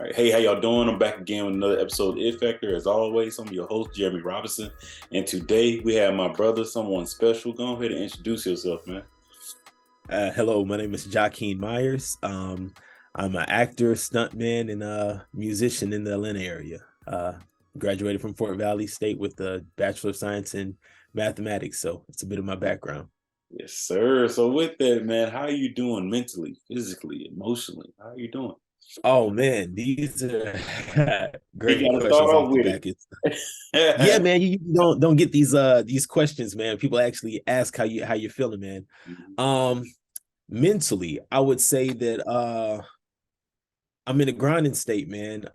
All right. Hey, how y'all doing? I'm back again with another episode of It Factor. As always, I'm your host, Jeremy Robinson. And today we have my brother, someone special. Go ahead and introduce yourself, man. Hello, my name is Jachin Myers. I'm an actor, stuntman, and a musician in the Atlanta area. Graduated from Fort Valley State with a Bachelor of Science in Mathematics, so it's a bit of my background. Yes, sir. So with that, man, how are you doing mentally, physically, emotionally? How are you doing? Oh man, these are You great gotta start questions off off the with back. Yeah, it. man, you don't get these questions, man. People actually ask how you're feeling, man. Um, Mentally, I would say that I'm in a grinding state, man.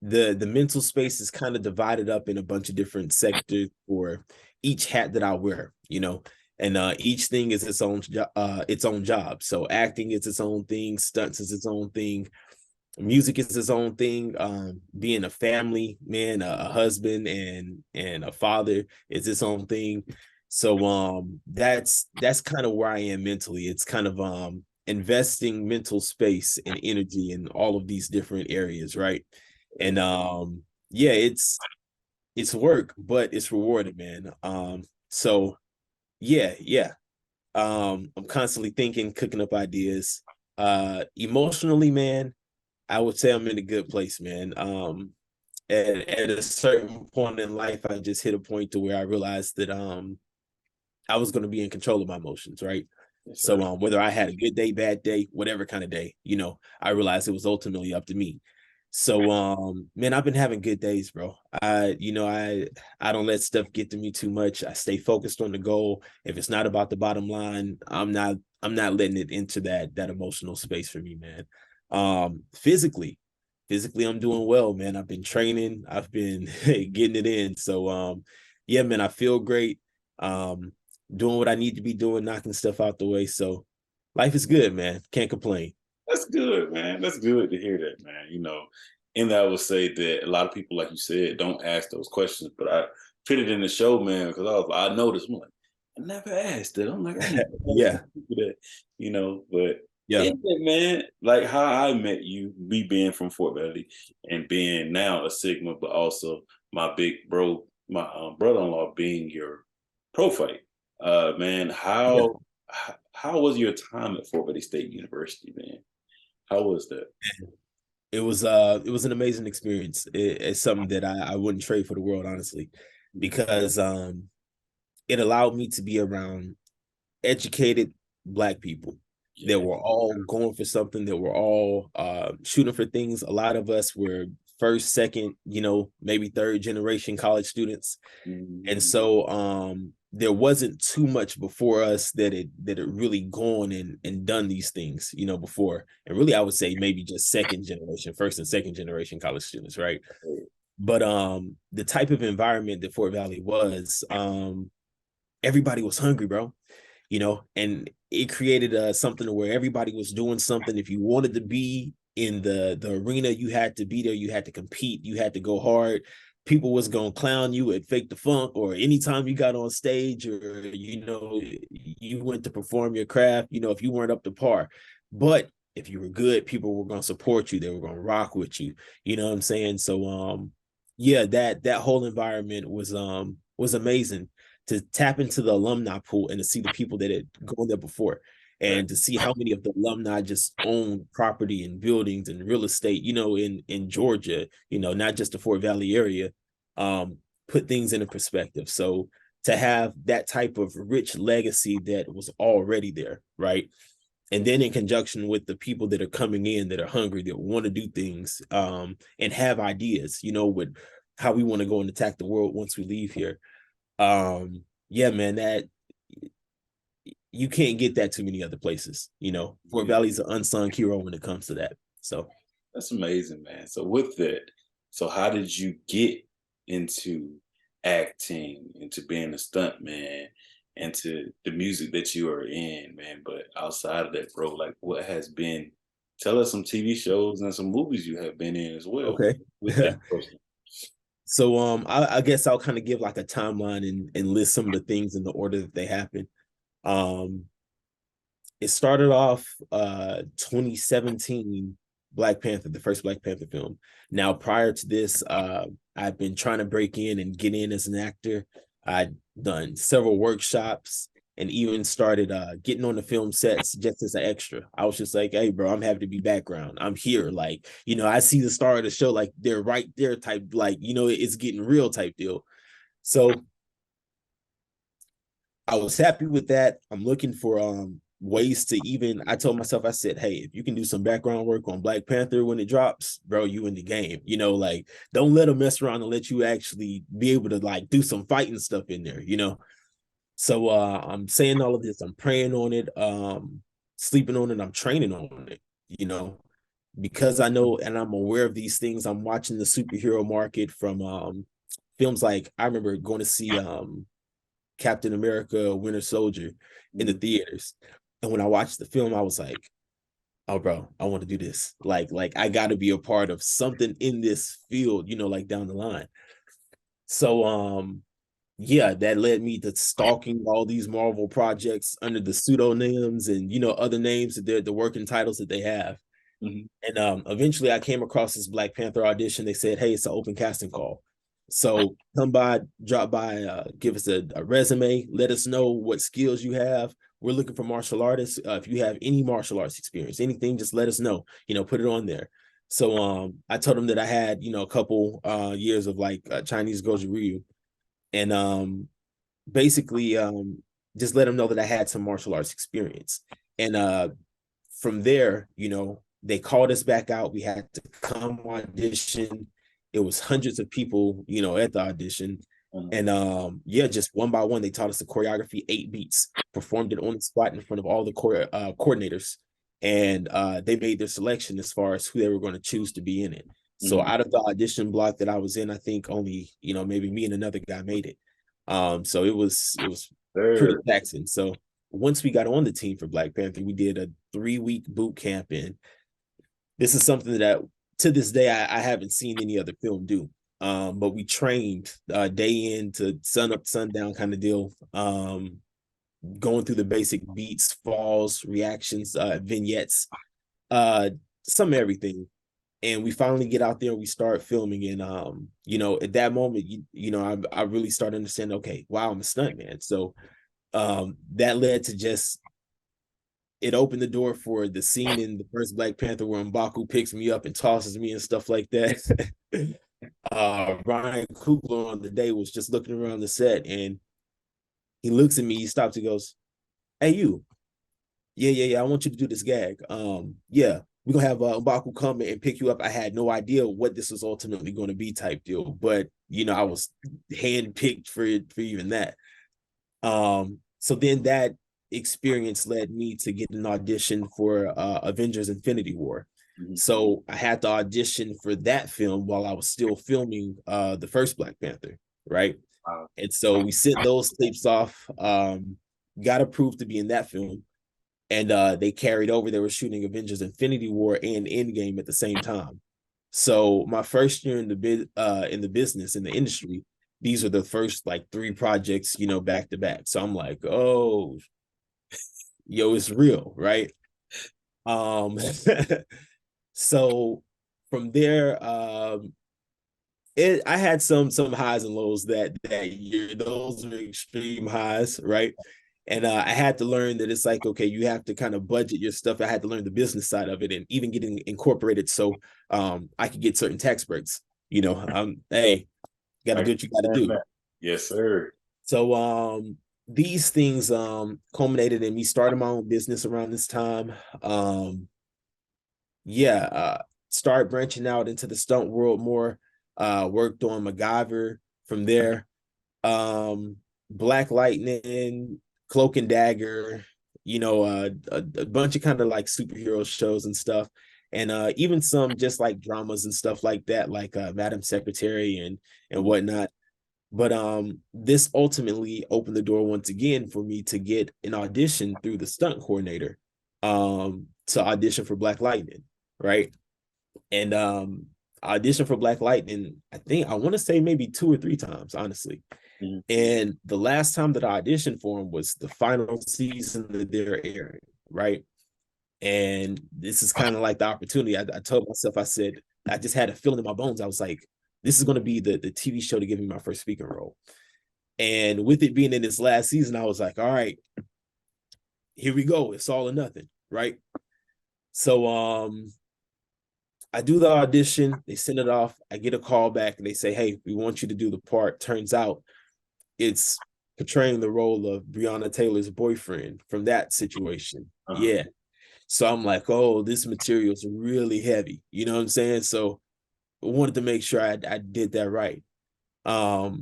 The mental space is kind of divided up in a bunch of different sectors for each hat that I wear, and each thing is its own job. So acting is its own thing, stunts is its own thing, music is its own thing. Being a family man, a husband, and a father is its own thing. So that's kind of where I am mentally. It's kind of investing mental space and energy in all of these different areas, right? And yeah, it's work, but it's rewarding, man. So yeah. I'm constantly thinking, cooking up ideas. Emotionally, man, I would say I'm in a good place, man. At a certain point in life, I just hit a point to where I realized that I was going to be in control of my emotions, right? Yes, So sir. whether I had a good day, bad day, whatever kind of day, I realized it was ultimately up to me. So man, I've been having good days, bro. I don't let stuff get to me too much. I stay focused on the goal. If it's not about the bottom line, I'm not letting it into that emotional space for me, man. Physically I'm doing well, man. I've been training, I've been getting it in. So yeah, man, I feel great. Um Doing what I need to be doing, knocking stuff out the way. So life is good, man. Can't complain. That's good, man. That's good to hear that, man. And I would say that a lot of people, like you said, don't ask those questions, but I put it in the show, man, because I noticed, I'm like, I never asked it. I'm like, I need to ask Yeah. people that, but Yeah. yeah, man, like how I met you, me being from Fort Valley and being now a Sigma, but also my big bro, my brother-in-law being your pro fight. Man, Yeah. how was your time at Fort Valley State University, man? How was that? It was an amazing experience. It's something that I wouldn't trade for the world, honestly, because it allowed me to be around educated Black people that Yeah. were all going for something, that were all shooting for things. A lot of us were first, second, maybe third generation college students. And Mhm. so there wasn't too much before us that it really gone and done these things, before. And really I would say maybe just second generation, first and second generation college students, right? But the type of environment that Fort Valley was, everybody was hungry, bro, and it created something where everybody was doing something. If you wanted to be in the arena, you had to be there, you had to compete, you had to go hard. People was gonna clown you at Fake the Funk, or anytime you got on stage, or you went to perform your craft, if you weren't up to par. But if you were good, people were gonna support you, they were gonna rock with you. You know what I'm saying? So yeah, that whole environment was amazing, to tap into the alumni pool and to see the people that had gone there before, Right. and to see how many of the alumni just own property and buildings and real estate, in Georgia, not just the Fort Valley area. Put things into perspective. So to have that type of rich legacy that was already there, right? And then in conjunction with the people that are coming in, that are hungry, that want to do things, and have ideas, with how we want to go and attack the world once we leave here. Yeah, man, that you can't get that too many other places. Fort Yeah. Valley's an unsung hero when it comes to that. So That's amazing, man. So with that, so how did you get into acting, into being a stunt man, into the music that you are in, man? But outside of that, bro, like what has been, tell us some TV shows and some movies you have been in as well okay. with that person. So I guess I'll kind of give like a timeline and list some of the things in the order that they happen. Um it started off 2017 Black Panther, the first Black Panther film. Now, prior to this, I've been trying to break in and get in as an actor. I'd done several workshops and even started getting on the film sets just as an extra. I was just like, hey, bro, I'm happy to be background. I'm here. Like, I see the star of the show, like they're right there type, like, it's getting real type deal. So I was happy with that. I'm looking for ways to even, I told myself, I said, hey, if you can do some background work on Black Panther when it drops, bro, you in the game. Like, don't let them mess around and let you actually be able to like do some fighting stuff in there, So I'm saying all of this, I'm praying on it, sleeping on it, I'm training on it, because I know and I'm aware of these things. I'm watching the superhero market from films like, I remember going to see Captain America Winter Soldier in the theaters. And when I watched the film, I was like, oh bro, I want to do this. Like I gotta be a part of something in this field, like down the line. So yeah, that led me to stalking all these Marvel projects under the pseudonyms and other names that they're the working titles that they have. Mm-hmm. And eventually I came across this Black Panther audition. They said, hey, it's an open casting call. So come by, drop by, give us a resume, let us know what skills you have. We're looking for martial artists. If you have any martial arts experience, anything, just let us know, put it on there. So I told them that I had, a couple years of like Chinese Goju Ryu. And basically just let them know that I had some martial arts experience. And from there, they called us back out. We had to come audition. It was hundreds of people, at the audition. And yeah, just one by one, they taught us the choreography, 8 beats, performed it on the spot in front of all the coordinators. And they made their selection as far as who they were going to choose to be in it. So out of the audition block that I was in, I think only, maybe me and another guy made it. So it was pretty taxing. So once we got on the team for Black Panther, we did a 3-week boot camp. And this is something that to this day, I haven't seen any other film do. But we trained day in to sun up, sundown kind of deal. Going through the basic beats, falls, reactions, vignettes, some everything. And we finally get out there and we start filming. And at that moment, I really started understanding, okay, wow, I'm a stuntman. So that led to just, it opened the door for the scene in the first Black Panther where M'Baku picks me up and tosses me and stuff like that. Ryan Coogler on the day was just looking around the set and he looks at me, he stops, he goes, hey, you. Yeah, I want you to do this gag. Yeah, we're gonna have M'Baku come and pick you up. I had no idea what this was ultimately going to be type deal, but I was handpicked for even that. So then that experience led me to get an audition for Avengers Infinity War. Mm-hmm. So I had to audition for that film while I was still filming the first Black Panther, right? Wow. And so we sent those tapes off, got approved to be in that film. And they carried over. They were shooting Avengers Infinity War and Endgame at the same time. So my first year in the business, in the industry, these are the first like 3 projects, back to back. So I'm like, oh, yo, it's real, right? So from there, I had some highs and lows that year. Those were extreme highs, right? And I had to learn that it's like, okay, you have to kind of budget your stuff. I had to learn the business side of it and even getting incorporated so I could get certain tax breaks. Hey, got to do what you got to do. Yes, sir. So these things culminated in me starting my own business around this time. Start branching out into the stunt world more. Worked on MacGyver from there. BlackLightning, Cloak and Dagger, a bunch of kind of like superhero shows and stuff. And even some just like dramas and stuff like that, like Madam Secretary and whatnot. But this ultimately opened the door once again for me to get an audition through the stunt coordinator to audition for BlackLightning, right? And audition for BlackLightning, I want to say maybe 2 or 3 times, honestly. Mm-hmm. And the last time that I auditioned for him was the final season that they're airing, right? And this is kind of like the opportunity. I told myself, I said, I just had a feeling in my bones. I was like, this is going to be the TV show to give me my first speaking role. And with it being in this last season, I was like, all right, here we go. It's all or nothing, right? So I do the audition, they send it off, I get a call back and they say, hey, we want you to do the part. Turns out it's portraying the role of Breonna Taylor's boyfriend from that situation. Yeah. So I'm like, oh, this material is really heavy. You know what I'm saying? So I wanted to make sure I did that right. But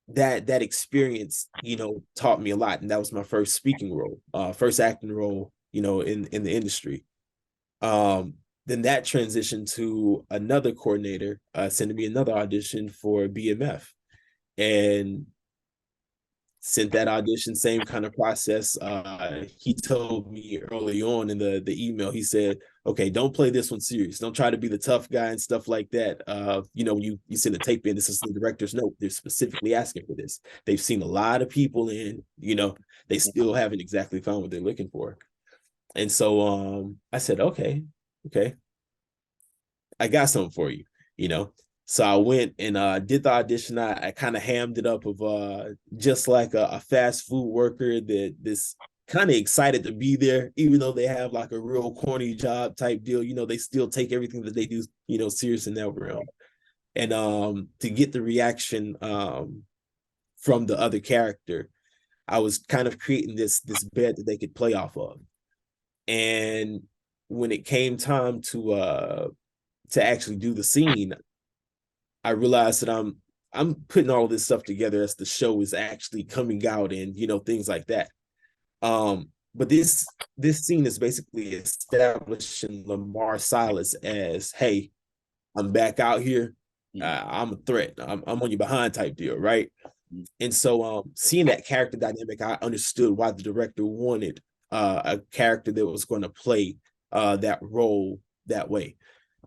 that experience, taught me a lot. And that was my first speaking role, first acting role, in the industry. Then that transitioned to another coordinator sending me another audition for BMF, and sent that audition, same kind of process. He told me early on in the email, he said, okay, don't play this one serious. Don't try to be the tough guy and stuff like that. When you send a tape in, this is the director's note. They're specifically asking for this. They've seen a lot of people in, they still haven't exactly found what they're looking for. And so I said, okay, I got something for you, you know. So I went and did the audition. I kind of hammed it up of just like a fast food worker this kind of excited to be there, even though they have like a real corny job type deal. They still take everything that they do, serious in that realm. And to get the reaction from the other character, I was kind of creating this bed that they could play off of. And when it came time to actually do the scene, I realized that I'm putting all this stuff together as the show is actually coming out and things like that. But this scene is basically establishing Lamar Silas as, hey, I'm back out here. I'm a threat. I'm on your behind type deal, right? And so seeing that character dynamic, I understood why the director wanted a character that was going to play that role that way.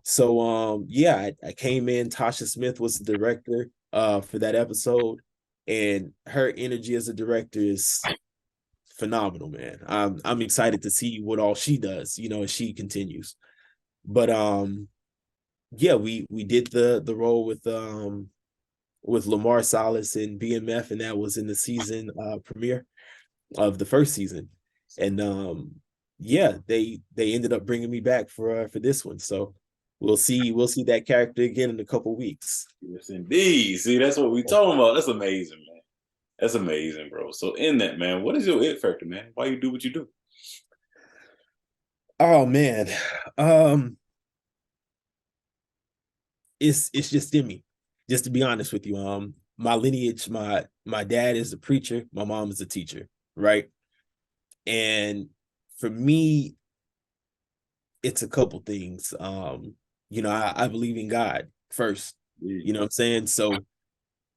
So yeah, I came in. Tasha Smith was the director for that episode, and her energy as a director is phenomenal, man. I'm excited to see what all she does, as she continues. But yeah, we did the role with Lamar Salas and BMF, and that was in the season premiere of the first season. And yeah, they ended up bringing me back for this one. So we'll see that character again in a couple weeks. Yes, indeed. See, that's what we talking about. That's amazing, man. That's amazing, bro. So in that, man, what is your it factor, man? Why you do what you do? Oh man. It's just in me. Just to be honest with you. My lineage, my dad is a preacher, my mom is a teacher, right? And for me, it's a couple things. I believe in God first. You know what I'm saying? So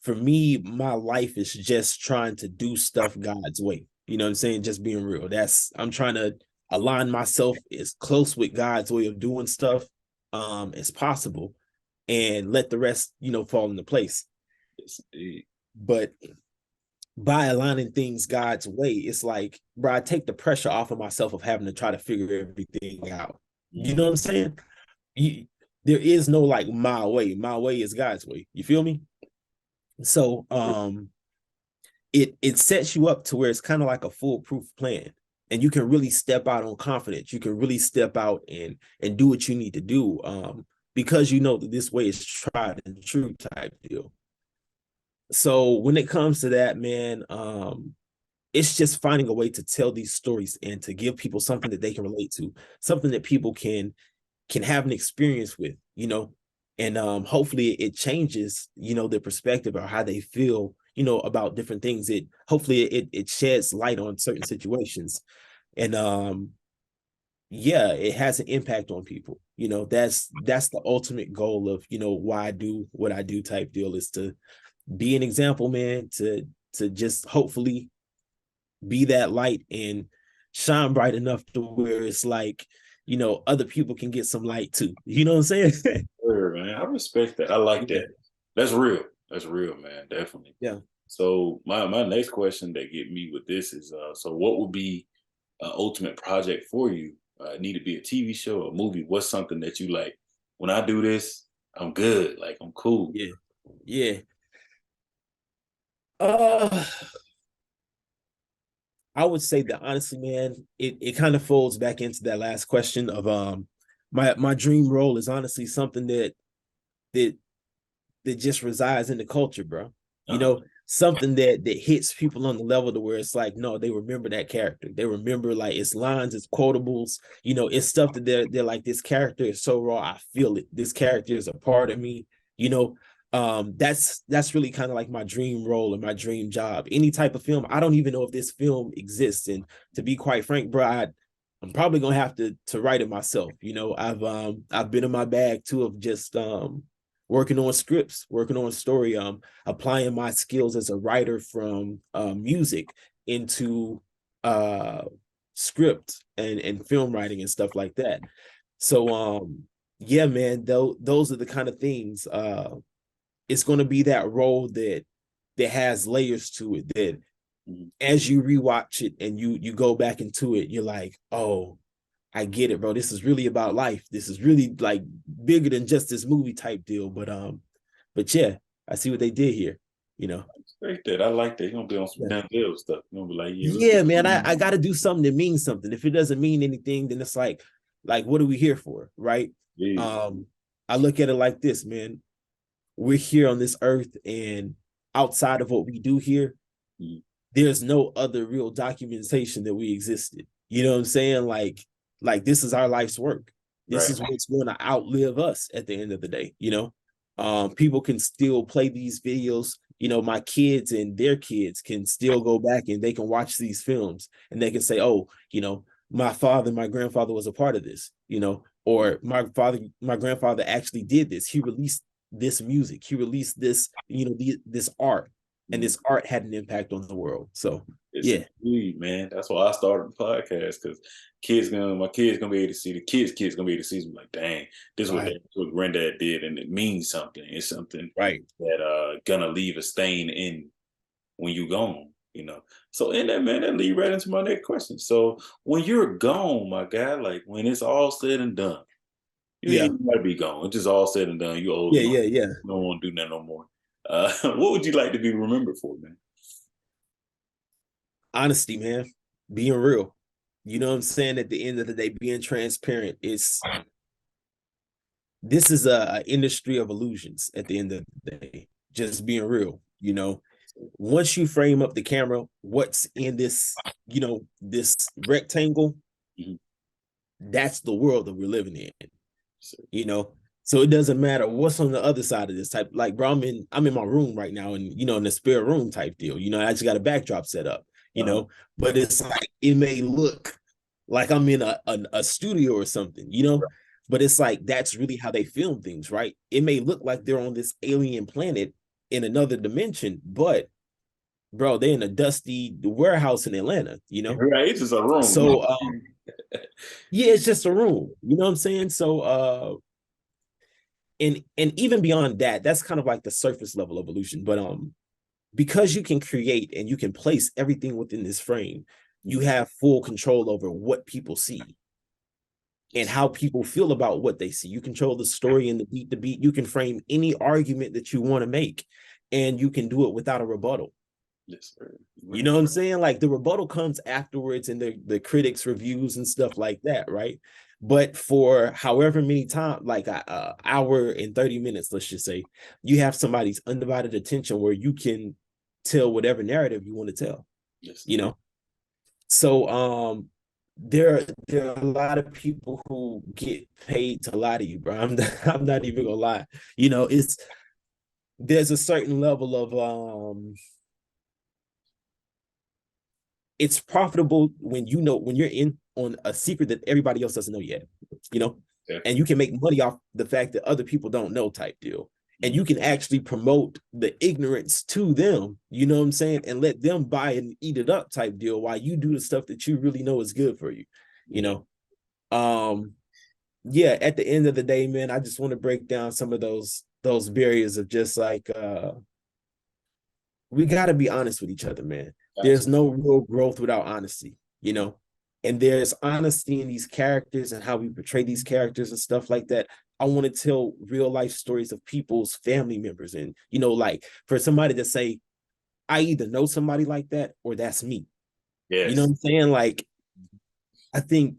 for me, my life is just trying to do stuff God's way. You know what I'm saying? Just being real. I'm trying to align myself as close with God's way of doing stuff as possible, and let the rest, fall into place. But by aligning things God's way, it's like, bro, I take the pressure off of myself of having to try to figure everything out. You know what I'm saying? There is no like my way. My way is God's way. You feel me? So it sets you up to where it's kind of like a foolproof plan, and you can really step out on confidence. You can really step out and do what you need to do, because that this way is tried and true type deal. So when it comes to that, man, it's just finding a way to tell these stories and to give people something that they can relate to, something that people can have an experience with, and hopefully it changes, their perspective or how they feel, about different things. Hopefully it sheds light on certain situations, and yeah, it has an impact on people. That's the ultimate goal of why I do what I do type deal, is to be an example, man, to just hopefully be that light and shine bright enough to where it's like, other people can get some light too. You know what I'm saying? Sure, man. I respect that. I like that. That's real. That's real, man. Definitely. Yeah. So my next question that get me with this is so what would be ultimate project for you, need to be a TV show or a movie, what's something that you like? When I do this, I'm good. Like I'm cool. Yeah. Yeah. Uh I would say that honestly, man, it kind of folds back into that last question of my dream role is honestly something that that just resides in the culture, bro. You Uh-huh. know, something that hits people on the level to where it's like, no, they remember that character. They remember like its lines, its quotables. You know, it's stuff that they're like, this character is so raw. I feel it. This character is a part of me. You know, that's really kind of like my dream role and my dream job. Any type of film. I don't even know if this film exists. And to be quite frank, bro, I'm probably gonna have to write it myself. You know, I've been in my bag too of just working on scripts, working on story, applying my skills as a writer from music into uh, script and film writing and stuff like that. So yeah, man, those are the kind of things. It's going to be that role that has layers to it. That Mhm. as you rewatch it and you go back into it, you're like, oh, I get it, bro. This is really about life. This is really like bigger than just this movie type deal. But yeah, I see what they did here. You know. Great that. I like that. You're gonna be on some Yeah, Denzel stuff. You're gonna be like, yeah, let's yeah, get man. I got to do something that means something. If it doesn't mean anything, then it's like what are we here for, right? yeah. Um, I look at it like this, man. We're here on this earth, and outside of what we do here, Mhm. there's no other real documentation that we existed. You know what I'm saying? Like this is our life's work. This Right. is what's going to outlive us at the end of the day. You know, people can still play these videos. You know, my kids and their kids can still go back and they can watch these films and they can say, oh, you know, my father, my grandfather was a part of this, you know, or my grandfather actually did this. He released this music. He released this, you know, this art, and Mhm. this art had an impact on the world. So It's yeah, agreed, man. That's why I started the podcast because my kids gonna be able to see the kids gonna be able to see. Like, dang, this is right, what granddad did, and it means something. It's something right. that gonna leave a stain in when you gone. So in that, man, that lead right into my next question. So when you're gone, my guy, like when it's all said and done, you Yeah, ain't gotta be gone. It's just all said and done. You old yeah, enough. yeah, yeah. You don't want to do that no more. What would you like to be remembered for, man? Honesty, man, being real. You know what I'm saying? At the end of the day, being transparent. This is a industry of illusions. At the end of the day, just being real. You know, once you frame up the camera, what's in this, you know, this rectangle, Mhm. that's the world that we're living in. So, You know, so it doesn't matter what's on the other side of this type. Like, bro, I'm in my room right now, and you know, in the spare room type deal. You know, I just got a backdrop set up. You uh-huh. know, but it's like it may look like I'm in a studio or something. You know, but it's like that's really how they film things, right? It may look like they're on this alien planet in another dimension, but bro, they're in a dusty warehouse in Atlanta. You know, Right, it's just a room. so yeah, it's just a room. You know what I'm saying? So and even beyond that, that's kind of like the surface level evolution. But because you can create and you can place everything within this frame, you have full control over what people see and how people feel about what they see. You control the story and the beat to beat. You can frame any argument that you want to make, and you can do it without a rebuttal. Yes, sir. You know what I'm saying? Like the rebuttal comes afterwards in the critics' reviews and stuff like that, right? But for however many times, like a hour and 30 minutes, let's just say, you have somebody's undivided attention where you can tell whatever narrative you want to tell, Yes. you know? So there are a lot of people who get paid to lie to you, bro. I'm not even gonna lie. You know, there's a certain level of it's profitable when you know when you're in on a secret that everybody else doesn't know yet, you know, and you can make money off the fact that other people don't know type deal. And Mhm. you can actually promote the ignorance to them, you know what I'm saying, and let them buy and eat it up type deal while you do the stuff that you really know is good for you, you Yeah. know. Um, yeah, at the end of the day, man, I just want to break down some of those barriers of just like we got to be honest with each other, man. There's Absolutely. no real growth without honesty, you know. And there's honesty in these characters and how we portray these characters and stuff like that. I want to tell real life stories of people's family members. And, you know, like for somebody to say, I either know somebody like that or that's me. You know what Yes. I'm saying? Like, I think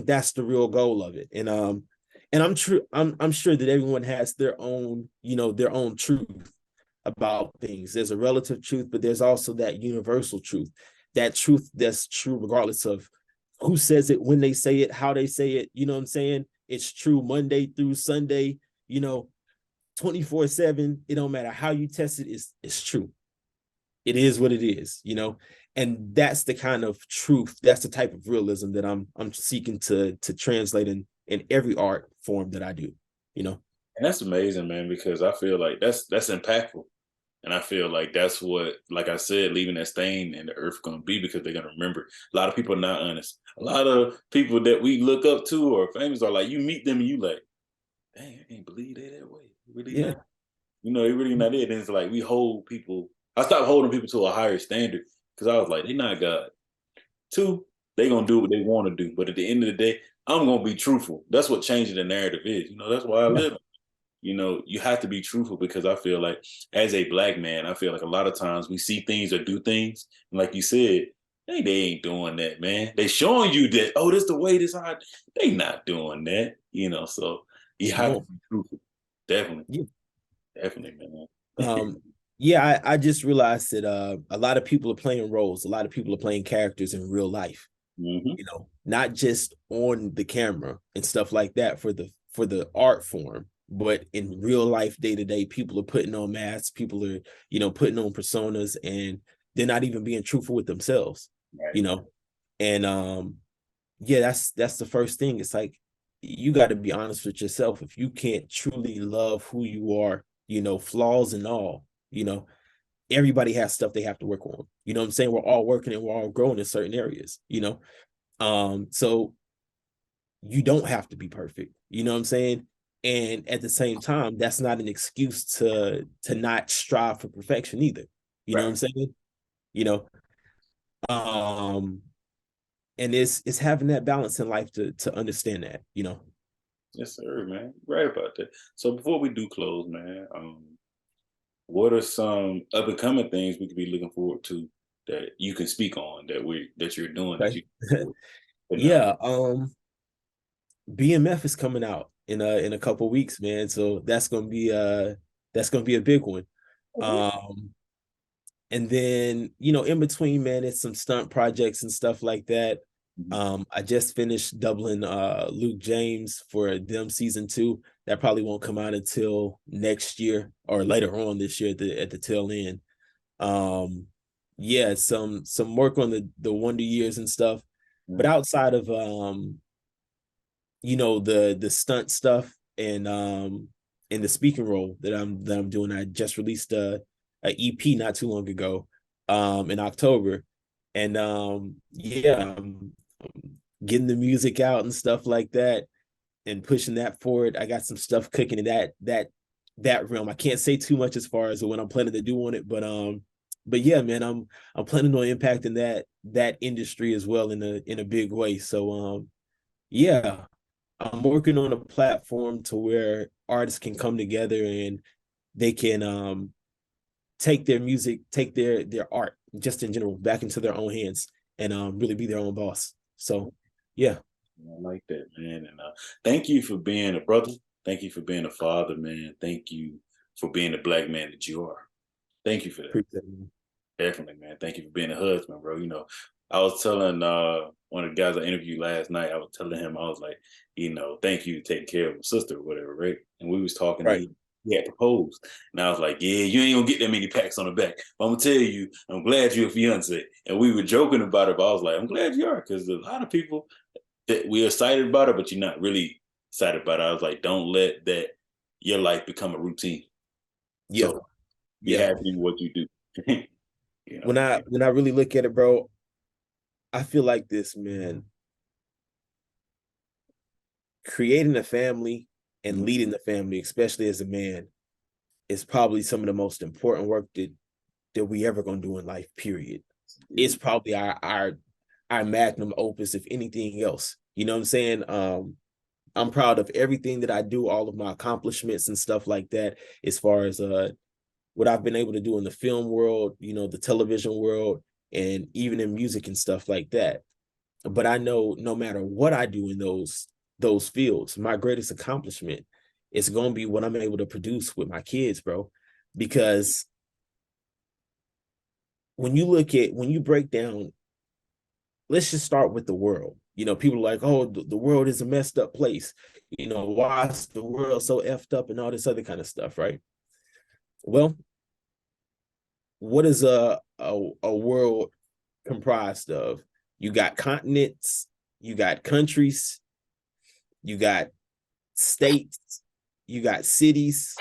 that's the real goal of it. And I'm sure that everyone has their own, you know, their own truth about things. There's a relative truth, but there's also that universal truth. That truth that's true regardless of who says it, when they say it, how they say it. You know what I'm saying? It's true Monday through Sunday, you know, 24/7. It don't matter how you test it, it's true. It is what it is, you know. And that's the kind of truth, that's the type of realism that I'm seeking to translate in every art form that I do, you know. And that's amazing, man, because I feel like that's impactful. And I feel like that's what, like I said, leaving that stain in the earth gonna be, because they're gonna remember. A lot of people are not honest. A lot of people that we look up to or famous are like, you meet them and you like, dang, I can't believe they that way. Really Yeah. not. You know, they really not it. And it's like we hold people. I stopped holding people to a higher standard because I was like, they not God. Two, they gonna do what they want to do. But at the end of the day, I'm gonna be truthful. That's what changing the narrative is. You know, that's why I Yeah. live. You know, you have to be truthful, because I feel like as a black man, I feel like a lot of times we see things or do things, and like you said, hey, they ain't doing that, man. They showing you that, oh, this the way, this how. They not doing that, you know. So you Come have to on. be truthful. Definitely, Yeah. definitely, man. Yeah, I just realized that a lot of people are playing roles, a lot of people are playing characters in real life, Hmm. you know, not just on the camera and stuff like that for the art form, but in real life, day to day, people are putting on masks, people are, you know, putting on personas, and they're not even being truthful with themselves, Right. you know. And yeah, that's the first thing. It's like you got to be honest with yourself. If you can't truly love who you are, you know, flaws and all, you know, everybody has stuff they have to work on. You know what I'm saying? We're all working and we're all growing in certain areas, you know. So you don't have to be perfect. You know what I'm saying? And at the same time, that's not an excuse to not strive for perfection either. You know what Right. I'm saying? You know, um, and it's having that balance in life to understand that, you know. Yes, sir, man. Right about that. So before we do close, man, what are some up and coming things we could be looking forward to that you can speak on, that you're doing, that Okay. you putting out? Yeah, BMF is coming out in a couple weeks, man. So that's gonna be a big one. Okay. Um and then, you know, in between, man, it's some stunt projects and stuff like that. Mhm. I just finished doubling Luke James for them season 2. That probably won't come out until next year or later on this year at the tail end. Um yeah, some work on the Wonder Years and stuff. But Mhm. outside of you know, the stunt stuff and in the speaking role that I'm doing, I just released a EP not too long ago, in October. And yeah, I'm getting the music out and stuff like that and pushing that forward. I got some stuff cooking in that realm. I can't say too much as far as what I'm planning to do on it, but yeah, man, I'm planning on impacting that industry as well in a big way. So yeah, I'm working on a platform to where artists can come together and they can take their music, take their art just in general back into their own hands and really be their own boss. So yeah, I like that, man. And thank you for being a brother. Thank you for being a father, man. Thank you for being the black man that you are. Thank you for that. appreciate it. Definitely, man. Thank you for being a husband, bro. You know, I was telling one of the guys I interviewed last night, I was telling him, I was like, you know, thank you for taking care of my sister or whatever, right? And we was talking, and Right. he had proposed. And I was like, yeah, you ain't gonna get that many packs on the back. But I'm gonna tell you, I'm glad you're a fiance. And we were joking about it, but I was like, I'm glad you are, because a lot of people that we're excited about it, but you're not really excited about it. I was like, don't let that your life become a routine. Yeah. So be Yeah. happy with what you do. You know. When I really look at it, bro, I feel like this, man. Creating a family and Mhm. leading the family, especially as a man, is probably some of the most important work that we ever gonna do in life, period. It's Yeah. probably our magnum opus, if anything else. You know what I'm saying? I'm proud of everything that I do, all of my accomplishments and stuff like that, as far as what I've been able to do in the film world, you know, the television world, and even in music and stuff like that. But I know no matter what I do in those fields, my greatest accomplishment is going to be what I'm able to produce with my kids, bro. Because when you break down, let's just start with the world. You know, people are like, oh, the world is a messed up place. You know, why is the world so effed up and all this other kind of stuff, right? Well, what is a world comprised of? You got continents, you got countries, you got states, you got cities,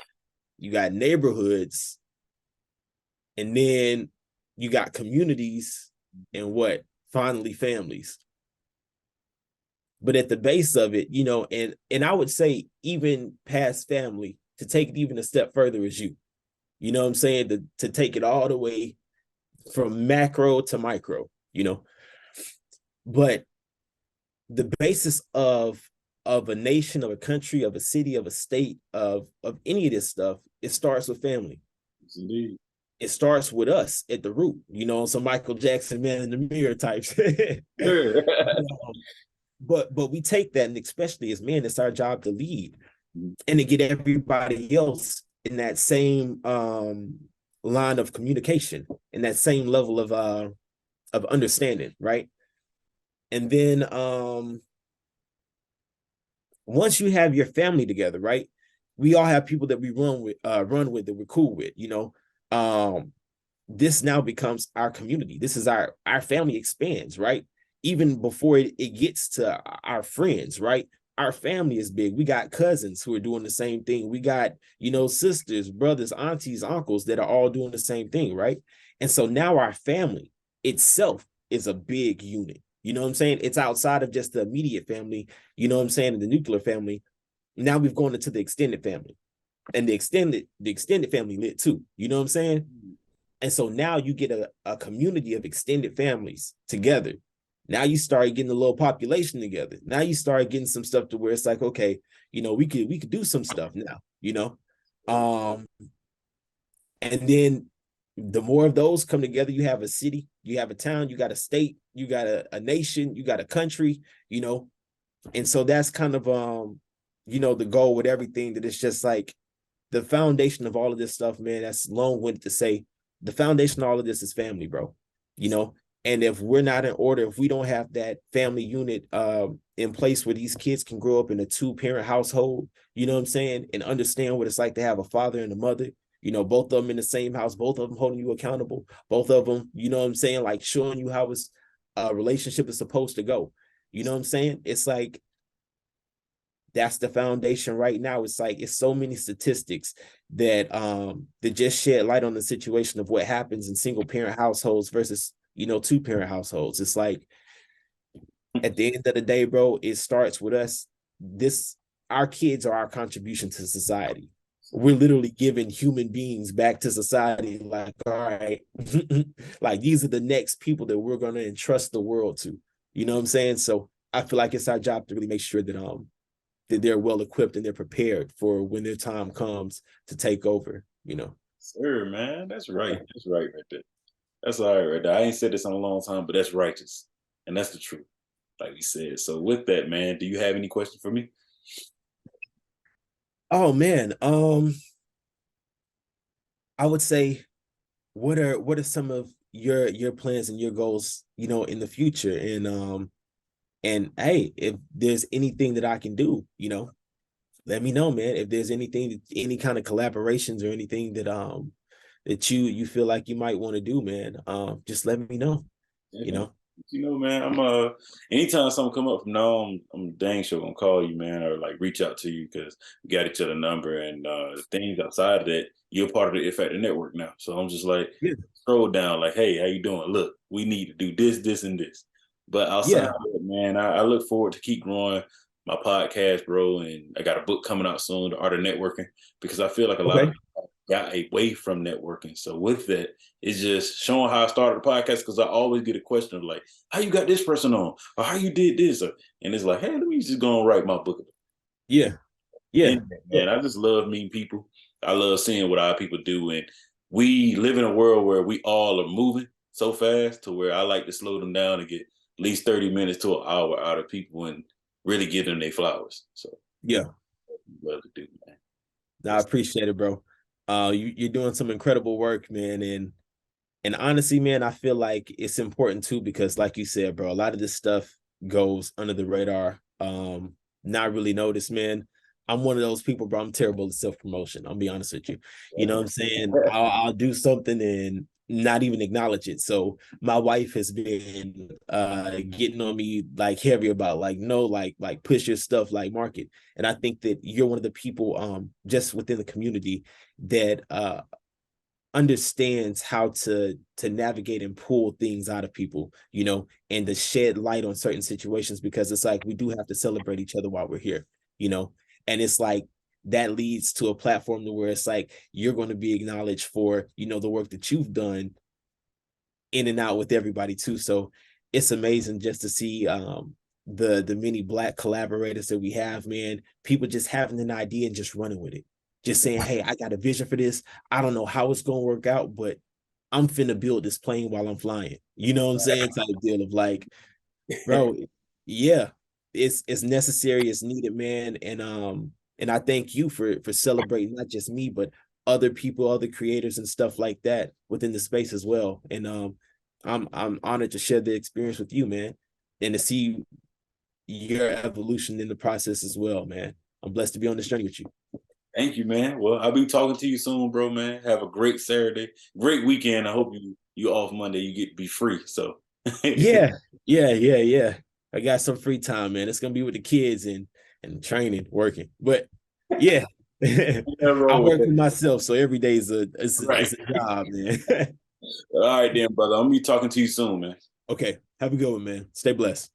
you got neighborhoods, and then you got communities, and what? Finally, families. But at the base of it, you know, and I would say even past family, to take it even a step further is you. You know what I'm saying? To take it all the way from macro to micro, you know. But the basis of a nation, of a country, of a city, of a state, of any of this stuff, it starts with family. Indeed. It starts with us at the root, you know, some Michael Jackson man in the mirror types. Sure. But we take that, and especially as men, it's our job to lead and to get everybody else in that same line of communication, in that same level of understanding, right? And then once you have your family together, right? We all have people that we run with that we're cool with, you know. This now becomes our community. This is our family expands, right? Even before it gets to our friends, right? Our family is big. We got cousins who are doing the same thing. We got, you know, sisters, brothers, aunties, uncles that are all doing the same thing, right? And so now our family itself is a big unit. You know what I'm saying? It's outside of just the immediate family, you know what I'm saying, the nuclear family. Now we've gone into the extended family. And the extended family lit too. You know what I'm saying? And so now you get a community of extended families together. Now you start getting a little population together. Now you start getting some stuff to where it's like, okay, you know, we could do some stuff now, you know. And then the more of those come together, you have a city, you have a town, you got a state, you got a nation, you got a country, you know. And so that's kind of you know, the goal with everything, that it's just like the foundation of all of this stuff, man. That's long-winded to say. The foundation of all of this is family, bro. You know, and if we're not in order, if we don't have that family unit in place where these kids can grow up in a two-parent household, you know what I'm saying, and understand what it's like to have a father and a mother, you know, both of them in the same house, both of them holding you accountable, both of them, you know what I'm saying, like showing you how a relationship is supposed to go. You know what I'm saying? It's like, that's the foundation right now. It's like, it's so many statistics that just shed light on the situation of what happens in single parent households versus, you know, two parent households. It's like, at the end of the day, bro, it starts with us. Our kids are our contribution to society. We're literally giving human beings back to society. Like, all right, like these are the next people that we're going to entrust the world to. You know what I'm saying? So I feel like it's our job to really make sure that they're well equipped and they're prepared for when their time comes to take over, you know. Sir, man, that's right. That's right there. That's all right there. I ain't said this in a long time, but that's righteous. And that's the truth, like we said. So with that, man, do you have any question for me? Oh man, I would say, what are some of your plans and your goals, you know, in the future? And hey, if there's anything that I can do, you know, let me know, man. If there's anything, any kind of collaborations or anything that you feel like you might want to do, man, just let me know, you Yeah. know. You know, man, I'm anytime something come up from now, I'm dang sure gonna call you, man, or like reach out to you because we got each other number and things outside of that, you're part of the If Factor network now. So I'm just like Yeah. scroll down, like, hey, how you doing? Look, we need to do this, this, and this. But outside Yeah. of it, man, I look forward to keep growing my podcast, bro. And I got a book coming out soon, The Art of Networking, because I feel like a lot of Okay. got away from networking. So with that, it's just showing how I started the podcast because I always get a question of like, how you got this person on, or how you did this, and it's like, hey, let me just go and write my book. Yeah, yeah. And man, I just love meeting people. I love seeing what our people do, and we live in a world where we all are moving so fast to where I like to slow them down and get at least 30 minutes to an hour out of people and really give them their flowers. So Yeah. love to do, man. No, I appreciate it, bro. You're doing some incredible work, man. And honestly, man, I feel like it's important too, because like you said, bro, a lot of this stuff goes under the radar. Not really noticed, man. I'm one of those people, bro. I'm terrible at self-promotion. I'll be honest with you. You know what I'm saying? I'll do something and not even acknowledge it. So my wife has been getting on me like heavy about like, no, like push your stuff, like market. And I think that you're one of the people just within the community that understands how to navigate and pull things out of people, you know, and to shed light on certain situations, because it's like we do have to celebrate each other while we're here, you know. And it's like that leads to a platform to where it's like you're going to be acknowledged for, you know, the work that you've done in and out with everybody too. So it's amazing just to see the many Black collaborators that we have, man. People just having an idea and just running with it, just saying, hey, I got a vision for this. I don't know how it's gonna work out, but I'm finna build this plane while I'm flying. You know what I'm saying? Type deal of like, bro, yeah, it's necessary, it's needed, man. And I thank you for celebrating not just me, but other people, other creators and stuff like that within the space as well. And I'm honored to share the experience with you, man, and to see your evolution in the process as well, man. I'm blessed to be on this journey with you. Thank you, man. Well, I'll be talking to you soon, bro, man. Have a great Saturday, great weekend. I hope you off Monday. You get to be free. So Yeah, yeah. I got some free time, man. It's gonna be with the kids and training, working. But yeah, I work for myself, so every day is right. is a job, man. All right, then, brother. I'm gonna be talking to you soon, man. Okay, have a good one, man. Stay blessed.